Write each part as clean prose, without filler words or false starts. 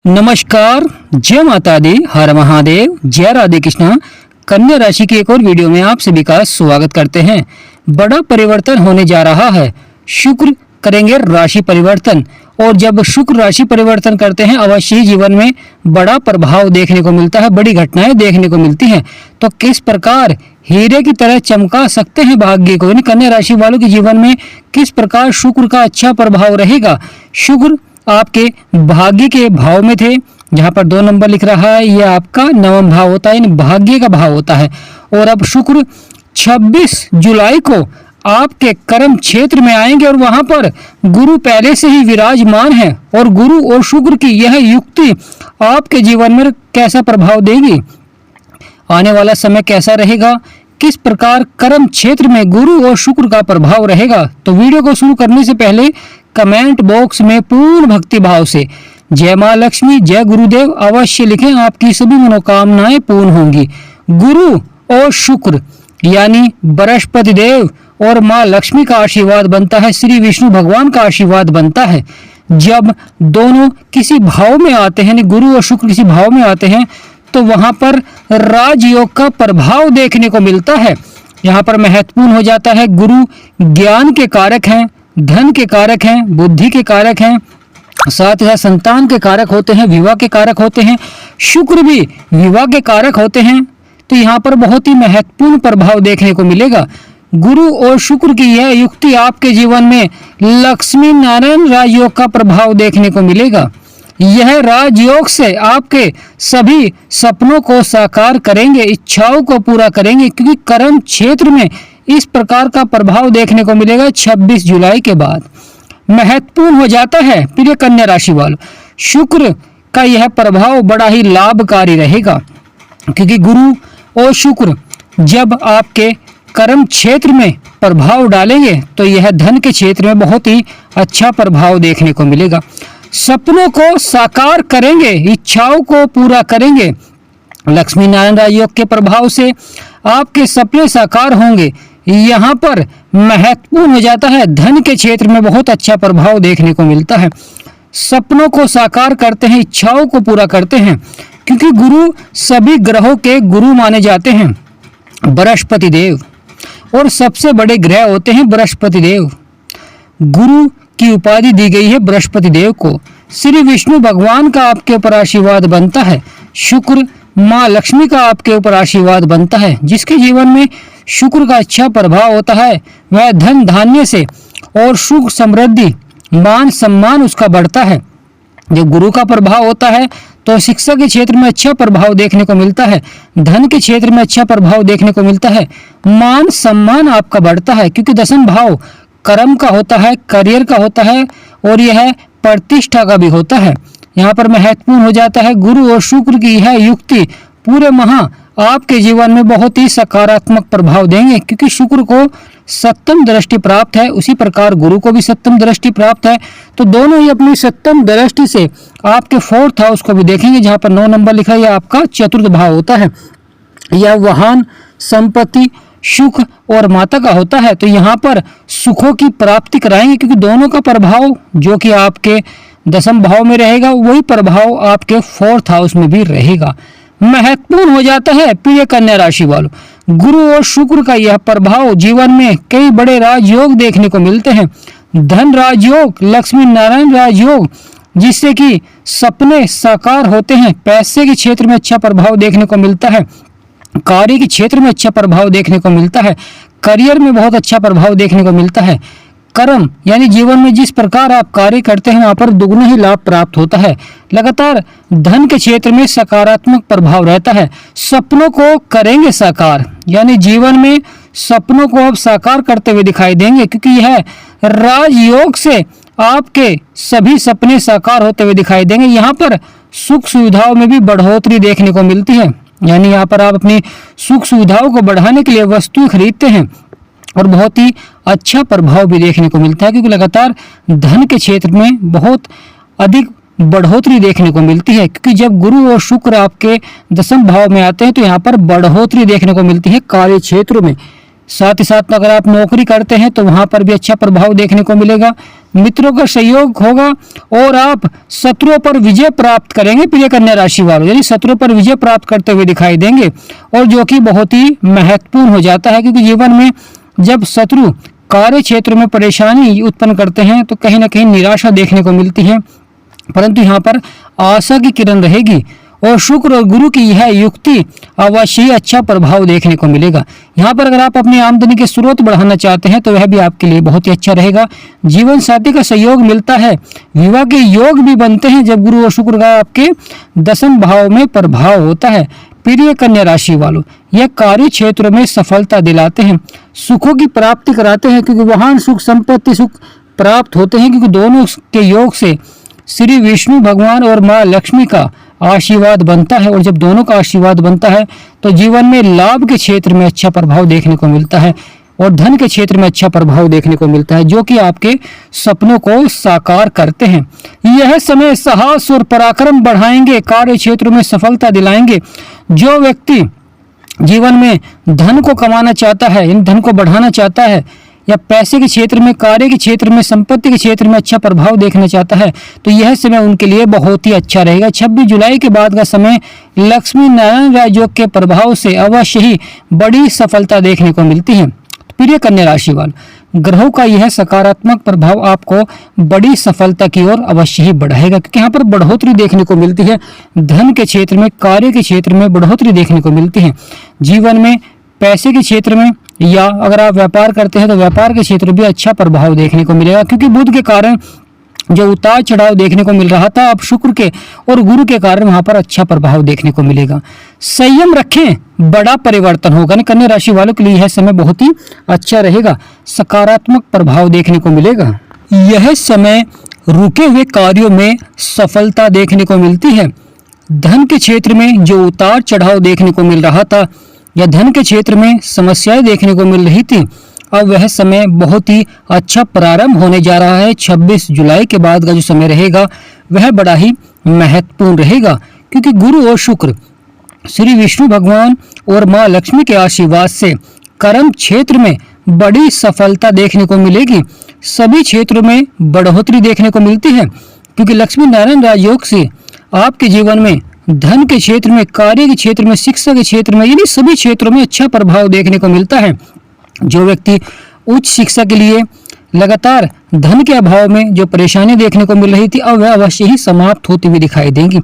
नमस्कार, जय माता दी, हर महादेव, जय राधे कृष्णा। कन्या राशि की एक और वीडियो में आप सभी का स्वागत करते हैं। बड़ा परिवर्तन होने जा रहा है। शुक्र करेंगे राशि परिवर्तन, और जब शुक्र राशि परिवर्तन करते हैं अवश्य ही जीवन में बड़ा प्रभाव देखने को मिलता है, बड़ी घटनाएं देखने को मिलती हैं। तो किस प्रकार हीरे की तरह चमका सकते हैं भाग्य को, यानी कन्या राशि वालों के जीवन में किस प्रकार शुक्र का अच्छा प्रभाव रहेगा। शुक्र आपके भाग्य के भाव में थे, जहां पर 2 नंबर लिख रहा है, यह आपका 9वां भाव होता है, यानी भाग्य का भाव होता है। और अब शुक्र 26 जुलाई को आपके कर्म क्षेत्र में आएंगे और वहां पर गुरु पहले से ही विराजमान है, और गुरु और शुक्र की यह युक्ति आपके जीवन में कैसा प्रभाव देगी, आने वाला समय कैसा रहेगा, किस प्रकार कर्म क्षेत्र में गुरु और शुक्र का प्रभाव रहेगा। तो वीडियो को शुरू करने से पहले कमेंट बॉक्स में पूर्ण भक्ति भाव से जय मां लक्ष्मी, जय गुरुदेव अवश्य लिखें, आपकी सभी मनोकामनाएं पूर्ण होंगी। गुरु और शुक्र यानी बृहस्पति देव और मां लक्ष्मी का आशीर्वाद बनता है, श्री विष्णु भगवान का आशीर्वाद बनता है। जब दोनों किसी भाव में आते हैं, गुरु और शुक्र किसी भाव में आते हैं, तो वहां पर राजयोग का प्रभाव देखने को मिलता है। यहाँ पर महत्वपूर्ण हो जाता है, गुरु ज्ञान के कारक हैं, धन के कारक हैं, बुद्धि के कारक हैं, साथ ही साथ संतान के कारक होते हैं, विवाह के कारक होते हैं। शुक्र भी विवाह के कारक होते हैं। तो यहाँ पर बहुत ही महत्वपूर्ण प्रभाव देखने को मिलेगा। गुरु और शुक्र की यह युक्ति आपके जीवन में लक्ष्मी नारायण राजयोग का प्रभाव देखने को मिलेगा। यह राजयोग से आपके सभी सपनों को साकार करेंगे, इच्छाओं को पूरा करेंगे, क्योंकि कर्म क्षेत्र में इस प्रकार का प्रभाव देखने को मिलेगा 26 जुलाई के बाद। महत्वपूर्ण हो जाता है प्रिय कन्या राशि वालों, शुक्र का यह प्रभाव बड़ा ही लाभकारी रहेगा, क्योंकि गुरु और शुक्र जब आपके कर्म क्षेत्र में प्रभाव डालेंगे तो यह धन के क्षेत्र में बहुत ही अच्छा प्रभाव देखने को मिलेगा। सपनों को साकार करेंगे, इच्छाओं को पूरा करेंगे। लक्ष्मी नारायण राजयोग के प्रभाव से आपके सपने साकार होंगे। यहाँ पर महत्वपूर्ण हो जाता है, धन के क्षेत्र में बहुत अच्छा प्रभाव देखने को मिलता है। सपनों को साकार करते हैं, इच्छाओं को पूरा करते हैं, क्योंकि गुरु सभी ग्रहों के गुरु माने जाते हैं, बृहस्पति देव, और सबसे बड़े ग्रह होते हैं बृहस्पति देव। गुरु की उपाधि दी गई है बृहस्पति देव को। श्री विष्णु भगवान का आपके ऊपर आशीर्वाद बनता है। शुक्र माँ लक्ष्मी का आपके ऊपर आशीर्वाद बनता है। जिसके जीवन में शुक्र का अच्छा प्रभाव होता है वह धन धान्य से और सुख समृद्धि मान सम्मान उसका बढ़ता है। जब गुरु का प्रभाव होता है तो शिक्षा के क्षेत्र में अच्छा प्रभाव देखने को मिलता है, धन के क्षेत्र में अच्छा प्रभाव देखने को मिलता है, मान सम्मान आपका बढ़ता है, क्योंकि 10वां भाव कर्म का होता है, करियर का होता है, और यह प्रतिष्ठा का भी होता है। यहाँ पर महत्वपूर्ण हो जाता है, गुरु और शुक्र की यह युक्ति पूरे माह आपके जीवन में बहुत ही सकारात्मक प्रभाव देंगे, क्योंकि शुक्र को 7वीं दृष्टि प्राप्त है, उसी प्रकार गुरु को भी 7वीं दृष्टि प्राप्त है। तो दोनों ही अपनी 7वीं दृष्टि से आपके 4th हाउस को भी देखेंगे, जहाँ पर 9 नंबर लिखा है, यह आपका 4th भाव होता है। यह वाहन, संपत्ति, सुख और माता का होता है। तो यहाँ पर सुखों की प्राप्ति कराएंगे, क्योंकि दोनों का प्रभाव जो कि आपके 10वें भाव में रहेगा वही प्रभाव आपके 4th हाउस में भी रहेगा। महत्वपूर्ण हो जाता है प्रिय कन्या राशि वालों, गुरु और शुक्र का यह प्रभाव जीवन में कई बड़े राजयोग देखने को मिलते हैं। धन राजयोग, लक्ष्मी नारायण राजयोग, जिससे कि सपने साकार होते हैं। पैसे के क्षेत्र में अच्छा प्रभाव देखने को मिलता है, कार्य के क्षेत्र में अच्छा प्रभाव देखने को मिलता है, करियर में बहुत अच्छा प्रभाव देखने को मिलता है। कर्म यानी जीवन में जिस प्रकार आप कार्य करते हैं वहां पर दुगना ही लाभ प्राप्त होता है। लगातार धन के क्षेत्र में सकारात्मक प्रभाव रहता है। सपनों को करेंगे साकार, यानी जीवन में सपनों को आप साकार करते हुए दिखाई देंगे, क्योंकि यह राजयोग से आपके सभी सपने साकार होते हुए दिखाई देंगे। यहाँ पर सुख सुविधाओं में भी बढ़ोतरी देखने को मिलती है, यानी यहाँ पर आप अपनी सुख सुविधाओं को बढ़ाने के लिए वस्तु खरीदते हैं, और बहुत ही अच्छा प्रभाव भी देखने को मिलता है, क्योंकि लगातार धन के क्षेत्र में बहुत अधिक बढ़ोतरी देखने को मिलती है। क्योंकि जब गुरु और शुक्र आपके 10वें भाव में आते हैं तो यहाँ पर बढ़ोतरी देखने को मिलती है कार्य क्षेत्र में। साथ ही साथ अगर आप नौकरी करते हैं तो वहां पर भी अच्छा प्रभाव देखने को मिलेगा। मित्रों का सहयोग होगा और आप शत्रुओं पर विजय प्राप्त करेंगे प्रिय कन्या राशि वालों, यानी शत्रुओं पर विजय प्राप्त करते हुए दिखाई देंगे, और जो कि बहुत ही महत्वपूर्ण हो जाता है, क्योंकि जीवन में जब शत्रु कार्य क्षेत्र में परेशानी उत्पन्न करते हैं तो कहीं ना कहीं निराशा देखने को मिलती है, परंतु यहाँ पर आशा की किरण रहेगी और शुक्र और गुरु की यह युक्ति अवश्य ही अच्छा प्रभाव देखने को मिलेगा। यहाँ पर अगर आप अपनी आमदनी के स्रोत बढ़ाना चाहते हैं तो वह भी आपके लिए बहुत ही अच्छा रहेगा। जीवन साथी का सहयोग मिलता है, विवाह के योग भी बनते हैं जब गुरु और शुक्र का आपके 10वें भाव में प्रभाव होता है। प्रिय कन्या राशि वालों, यह कार्य क्षेत्र में सफलता दिलाते हैं, सुखों की प्राप्ति कराते हैं, क्योंकि वाहन सुख, संपत्ति सुख प्राप्त होते हैं, क्योंकि दोनों के योग से श्री विष्णु भगवान और माँ लक्ष्मी का आशीर्वाद बनता है। और जब दोनों का आशीर्वाद बनता है तो जीवन में लाभ के क्षेत्र में अच्छा प्रभाव देखने को मिलता है और धन के क्षेत्र में अच्छा प्रभाव देखने को मिलता है, जो कि आपके सपनों को साकार करते हैं। यह समय साहस और पराक्रम बढ़ाएंगे, कार्य क्षेत्र में सफलता दिलाएंगे। जो व्यक्ति जीवन में धन को कमाना चाहता है, इन धन को बढ़ाना चाहता है, या पैसे के क्षेत्र में, कार्य के क्षेत्र में, संपत्ति के क्षेत्र में अच्छा प्रभाव देखना चाहता है, तो यह समय उनके लिए बहुत ही अच्छा रहेगा। 26 जुलाई के बाद का समय लक्ष्मी नारायण राजयोग के प्रभाव से अवश्य ही बड़ी सफलता देखने को मिलती है। प्रिय कन्या राशि वाले, ग्रहों का यह सकारात्मक प्रभाव आपको बड़ी सफलता की ओर अवश्य ही बढ़ाएगा, क्योंकि यहाँ पर बढ़ोतरी देखने को मिलती है। धन के क्षेत्र में, कार्य के क्षेत्र में बढ़ोतरी देखने को मिलती है। जीवन में पैसे के क्षेत्र में, या अगर आप व्यापार करते हैं तो व्यापार के क्षेत्र भी अच्छा प्रभाव देखने को मिलेगा, क्योंकि बुध के कारण जो उतार चढ़ाव देखने को मिल रहा था, अब शुक्र के और गुरु के कारण वहां पर अच्छा प्रभाव देखने को मिलेगा। संयम रखें, बड़ा परिवर्तन होगा। कन्या राशि वालों के लिए यह समय बहुत ही अच्छा रहेगा, सकारात्मक प्रभाव देखने को मिलेगा। यह समय रुके हुए कार्यों में सफलता देखने को मिलती है। धन के क्षेत्र में जो उतार चढ़ाव देखने को मिल रहा था, या धन के क्षेत्र में समस्याएं देखने को मिल रही थी, अब वह समय बहुत ही अच्छा प्रारंभ होने जा रहा है। 26 जुलाई के बाद का जो समय रहेगा वह बड़ा ही महत्वपूर्ण रहेगा, क्योंकि गुरु और शुक्र श्री विष्णु भगवान और माँ लक्ष्मी के आशीर्वाद से कर्म क्षेत्र में बड़ी सफलता देखने को मिलेगी। सभी क्षेत्रों में बढ़ोतरी देखने को मिलती है, क्योंकि लक्ष्मी नारायण राजयोग से आपके जीवन में धन के क्षेत्र में, कार्य के क्षेत्र में, शिक्षा के क्षेत्र में, यानी सभी क्षेत्रों में अच्छा प्रभाव देखने को मिलता है। जो व्यक्ति उच्च शिक्षा के लिए लगातार धन के अभाव में जो परेशानी देखने को मिल रही थी, अब वह अवश्य ही समाप्त होती हुई दिखाई देंगी।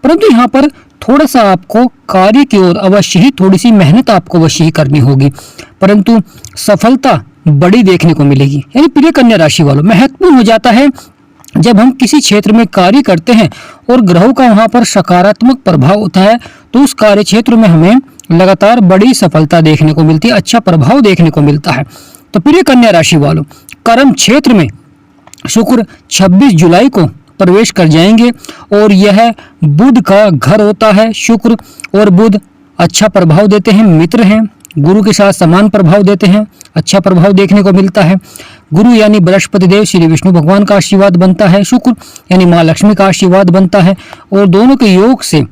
परंतु यहाँ पर थोड़ा सा आपको कार्य की ओर अवश्य ही थोड़ी सी मेहनत आपको अवश्य ही करनी होगी, परंतु सफलता बड़ी देखने को मिलेगी। यानी प्रिय कन्या राशि वालों, महत्वपूर्ण हो जाता है जब हम किसी क्षेत्र में कार्य करते हैं और ग्रहों का वहां पर सकारात्मक प्रभाव होता है, तो उस कार्य क्षेत्र में हमें लगातार बड़ी सफलता देखने को मिलती है, अच्छा प्रभाव देखने को मिलता है। तो प्रिय कन्या राशि वालों, कर्म क्षेत्र में शुक्र 26 जुलाई को प्रवेश कर जाएंगे और यह बुध का घर होता है। शुक्र और बुध अच्छा प्रभाव देते हैं, मित्र हैं, गुरु के साथ समान प्रभाव देते हैं, अच्छा प्रभाव देखने को मिलता है। गुरु यानी बृहस्पति देव श्री विष्णु भगवान का आशीर्वाद बनता है, शुक्र यानी माँ लक्ष्मी का आशीर्वाद बनता है, और दोनों के योग से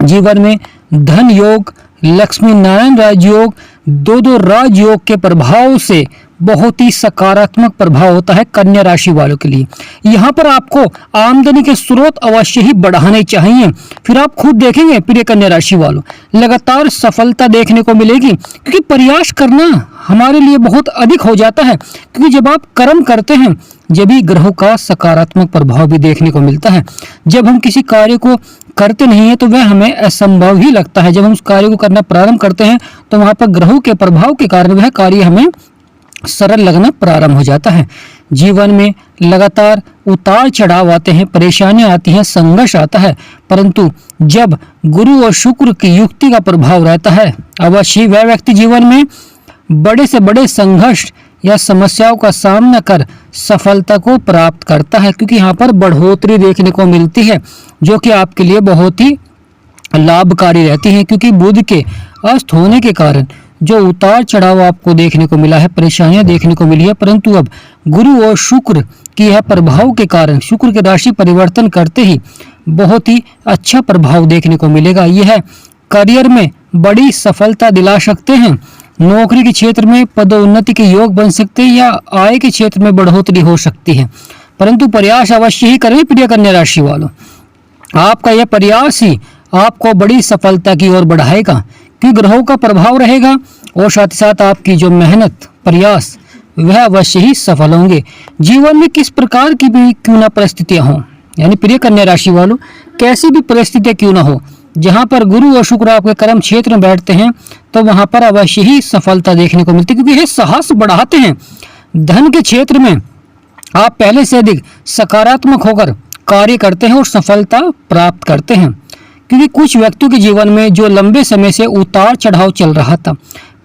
जीवन में धन योग, लक्ष्मी नारायण राजयोग, दो राजयोग के प्रभाव से बहुत ही सकारात्मक प्रभाव होता है कन्या राशि वालों के लिए। यहाँ पर आपको आमदनी के स्रोत अवश्य ही बढ़ाने चाहिए, फिर आप खुद देखेंगे प्रिय कन्या राशि वालों, लगातार सफलता देखने को मिलेगी, क्योंकि प्रयास करना हमारे लिए बहुत अधिक हो जाता है, क्योंकि जब आप कर्म करते हैं जब भी ग्रहों का सकारात्मक प्रभाव भी देखने को मिलता है। जब हम किसी कार्य को करते नहीं है तो वह हमें असंभव ही लगता है। जब हम उस कार्य को करना प्रारंभ करते हैं तो वहां पर ग्रहों के प्रभाव के कारण वह कार्य हमें सरल लगना प्रारंभ हो जाता है। जीवन में लगातार उतार चढ़ाव आते हैं, परेशानियां आती हैं, संघर्ष आता है, परंतु जब गुरु और शुक्र की युक्ति का प्रभाव रहता है, अवश्य वह व्यक्ति जीवन में बड़े से बड़े संघर्ष या समस्याओं का सामना कर सफलता को प्राप्त करता है, क्योंकि यहाँ पर बढ़ोतरी देखने को मिलती है जो कि आपके लिए बहुत ही लाभकारी रहती है। क्योंकि बुध के अस्त होने के कारण जो उतार चढ़ाव आपको देखने को मिला है, परेशानियां देखने को मिली है, परंतु अब गुरु और शुक्र की यह प्रभाव के कारण, शुक्र के राशि परिवर्तन करते ही बहुत ही अच्छा प्रभाव देखने को मिलेगा। यह करियर में बड़ी सफलता दिला सकते हैं। नौकरी के क्षेत्र में पदोन्नति के योग बन सकते हैं या आय के क्षेत्र में बढ़ोतरी हो सकती है, परंतु प्रयास अवश्य ही करें प्रिय कन्या राशि वालों। आपका यह प्रयास ही आपको बड़ी सफलता की ओर बढ़ाएगा, क्योंकि ग्रहों का प्रभाव रहेगा और साथ ही साथ आपकी जो मेहनत प्रयास वह अवश्य ही सफल होंगे। जीवन में किस प्रकार की भी क्यों ना परिस्थितियां हों, यानी प्रिय कन्या राशि वालों कैसी भी परिस्थितियां क्यों ना हो, जहां पर गुरु और शुक्र आपके कर्म क्षेत्र में बैठते हैं तो वहां पर अवश्य ही सफलता देखने को मिलती है, क्योंकि ये साहस बढ़ाते हैं। धन के क्षेत्र में आप पहले से अधिक सकारात्मक होकर कार्य करते हैं और सफलता प्राप्त करते हैं, क्योंकि कुछ व्यक्तियों के जीवन में जो लंबे समय से उतार चढ़ाव चल रहा था,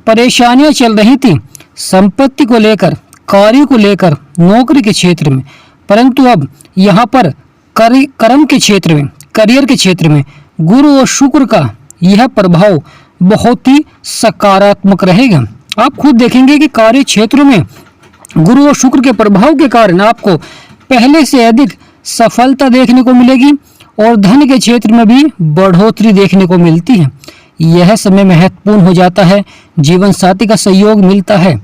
परेशानियां चल रही थी संपत्ति को लेकर, कार्य को लेकर, नौकरी के क्षेत्र में, परंतु अब यहाँ पर कर्म के क्षेत्र में, करियर के क्षेत्र में गुरु और शुक्र का यह प्रभाव बहुत ही सकारात्मक रहेगा। आप खुद देखेंगे कि कार्य क्षेत्र में गुरु और शुक्र के प्रभाव के कारण आपको पहले से अधिक सफलता देखने को मिलेगी और धन के क्षेत्र में भी बढ़ोतरी देखने को मिलती है। यह समय महत्वपूर्ण हो जाता है, जीवन साथी का सहयोग मिलता है।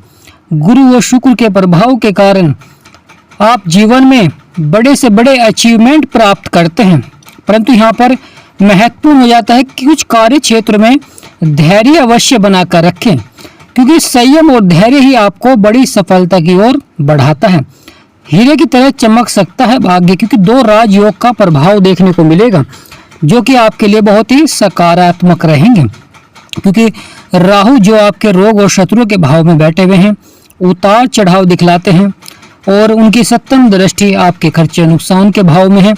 गुरु और शुक्र के प्रभाव के कारण आप जीवन में बड़े से बड़े अचीवमेंट प्राप्त करते हैं, परंतु यहाँ पर महत्वपूर्ण हो जाता है कि कुछ कार्य क्षेत्र में धैर्य अवश्य बनाकर रखें, क्योंकि संयम और धैर्य ही आपको बड़ी सफलता की ओर बढ़ाता है। हीरे की तरह चमक सकता है भाग्य, क्योंकि 2 राजयोग का प्रभाव देखने को मिलेगा जो कि आपके लिए बहुत ही सकारात्मक रहेंगे, क्योंकि राहु जो आपके रोग और शत्रु के भाव में बैठे हुए हैं उतार चढ़ाव दिखलाते हैं और उनकी सप्तम दृष्टि आपके खर्चे नुकसान के भाव में है,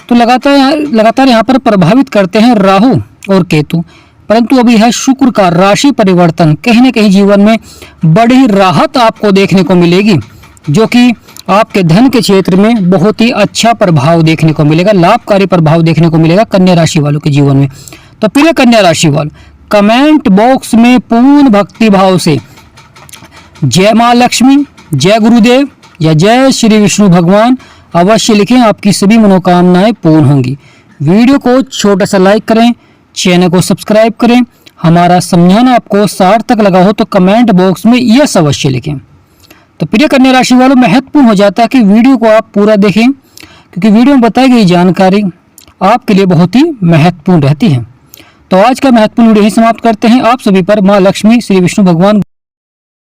तो लगातार यहाँ पर प्रभावित करते हैं राहु और केतु। परंतु अभी है शुक्र का राशि परिवर्तन, कहीं न कहीं जीवन में बड़ी राहत आपको देखने को मिलेगी, जो कि आपके धन के क्षेत्र में बहुत ही अच्छा प्रभाव देखने को मिलेगा, लाभकारी प्रभाव देखने को मिलेगा कन्या राशि वालों के जीवन में। तो प्रिय कन्या राशि वालों कमेंट बॉक्स में पूर्ण भक्ति भाव से जय माँ लक्ष्मी, जय गुरुदेव या जय श्री विष्णु भगवान अवश्य लिखें, आपकी सभी मनोकामनाएं पूर्ण होंगी। वीडियो को छोटा सा लाइक करें, चैनल को सब्सक्राइब करें। हमारा समझाना आपको सार्थक लगा हो तो कमेंट बॉक्स में यस अवश्य लिखें। तो प्रिय कन्या राशि वालों महत्वपूर्ण हो जाता है कि वीडियो को आप पूरा देखें, क्योंकि वीडियो में बताई गई जानकारी आपके लिए बहुत ही महत्वपूर्ण रहती है। तो आज का महत्वपूर्ण वीडियो ही समाप्त करते हैं। आप सभी पर माँ लक्ष्मी, श्री विष्णु भगवान